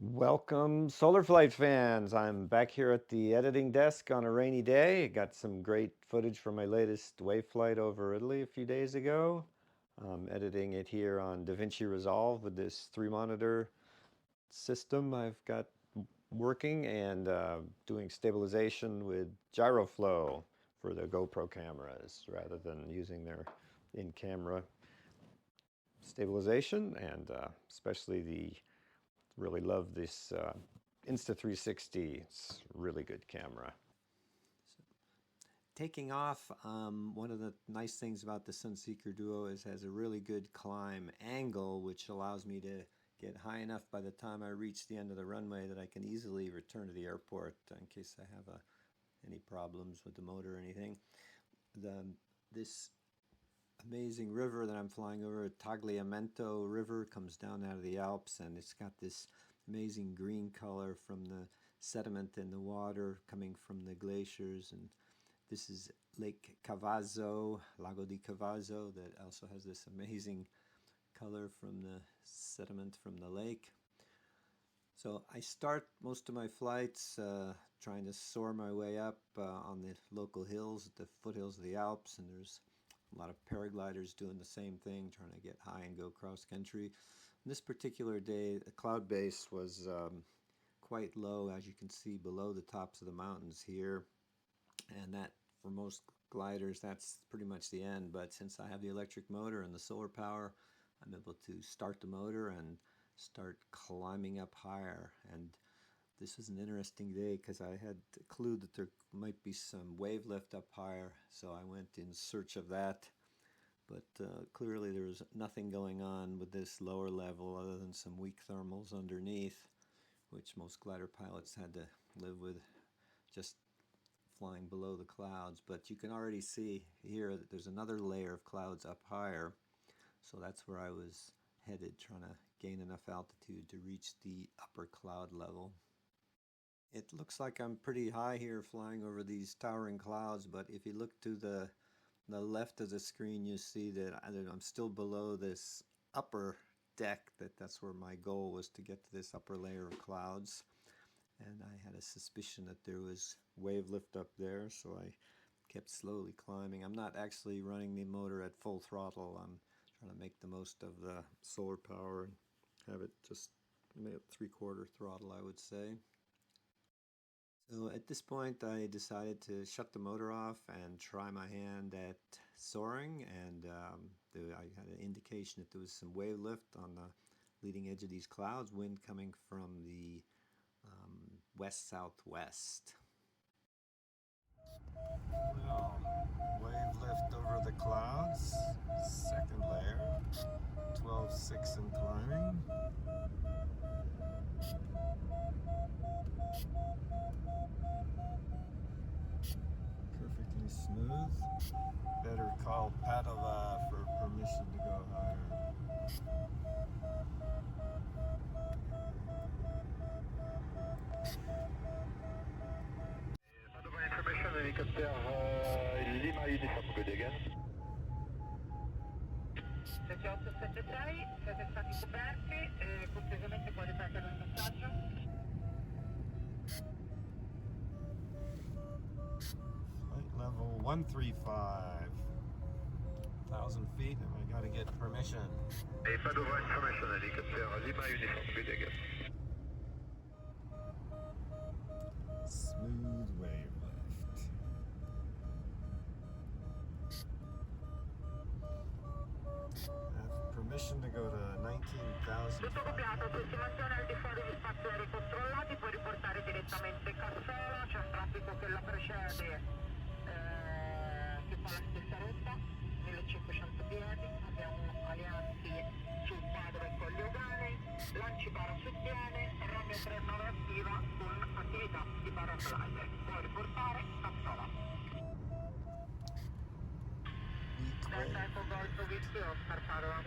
Welcome, Solar Flight fans. I'm back here at the editing desk on a rainy day. I got some great footage from my latest wave flight over Italy a few days ago. I'm editing it here on DaVinci Resolve with this 3 monitor system I've got working and doing stabilization with gyroflow for the GoPro cameras rather than using their in-camera stabilization, and especially really love this Insta360. It's a really good camera. Taking off, one of the nice things about the SUNSEEKER Duo is it has a really good climb angle, which allows me to get high enough by the time I reach the end of the runway that I can easily return to the airport in case I have any problems with the motor or anything. This amazing river that I'm flying over, Tagliamento River, comes down out of the Alps, and it's got this amazing green color from the sediment in the water coming from the glaciers. And this is Lake Cavazzo, Lago di Cavazzo, that also has this amazing color from the sediment from the lake. So I start most of my flights trying to soar my way up on the local hills, the foothills of the Alps, and there's a lot of paragliders doing the same thing, trying to get high and go cross country. This particular day, the cloud base was quite low, as you can see below the tops of the mountains here, and that for most gliders that's pretty much the end. But since I have the electric motor and the solar power, I'm able to start the motor and start climbing up higher. And this was an interesting day because I had a clue that there might be some wave lift up higher, so I went in search of that. But clearly there was nothing going on with this lower level other than some weak thermals underneath, which most glider pilots had to live with, just flying below the clouds. But you can already see here that there's another layer of clouds up higher, so that's where I was headed, trying to gain enough altitude to reach the upper cloud level. It looks like I'm pretty high here flying over these towering clouds, but if you look to the left of the screen, you see that I'm still below this upper deck. That's where my goal was, to get to this upper layer of clouds. And I had a suspicion that there was wave lift up there, so I kept slowly climbing. I'm not actually running the motor at full throttle. I'm trying to make the most of the solar power and have it just 3/4 throttle, I would say. So at this point I decided to shut the motor off and try my hand at soaring, and I had an indication that there was some wave lift on the leading edge of these clouds, wind coming from the west-southwest. Well, wave lift over the clouds, second layer, 12.6 and climbing. Perfectly smooth. Better call Padova for permission to go higher. Padova information, helicopter Lima Uniform, good again. 7876, siete stati coperti, cortesemente puoi ripetere il messaggio? Flight level 135. 1,000 feet, and I gotta get permission. Hey, Padova information, helicopter Lima Uniform, good again. Smooth wave lift. I have permission to go to 19,000. Tutto copiato, se si mantiene al di fuori di spazi aerei controllati puoi riportare direttamente Cassola, c'è un traffico che la precede, che fa la stessa rotta, 1500 piedi, abbiamo alianti sul Padova e Colle Euganei, lanci parasubbiene, Romeo 39 attiva con attività di paraglider, puoi riportare Cassola. Delta Eco Golfo Whiskey Oscar Padova.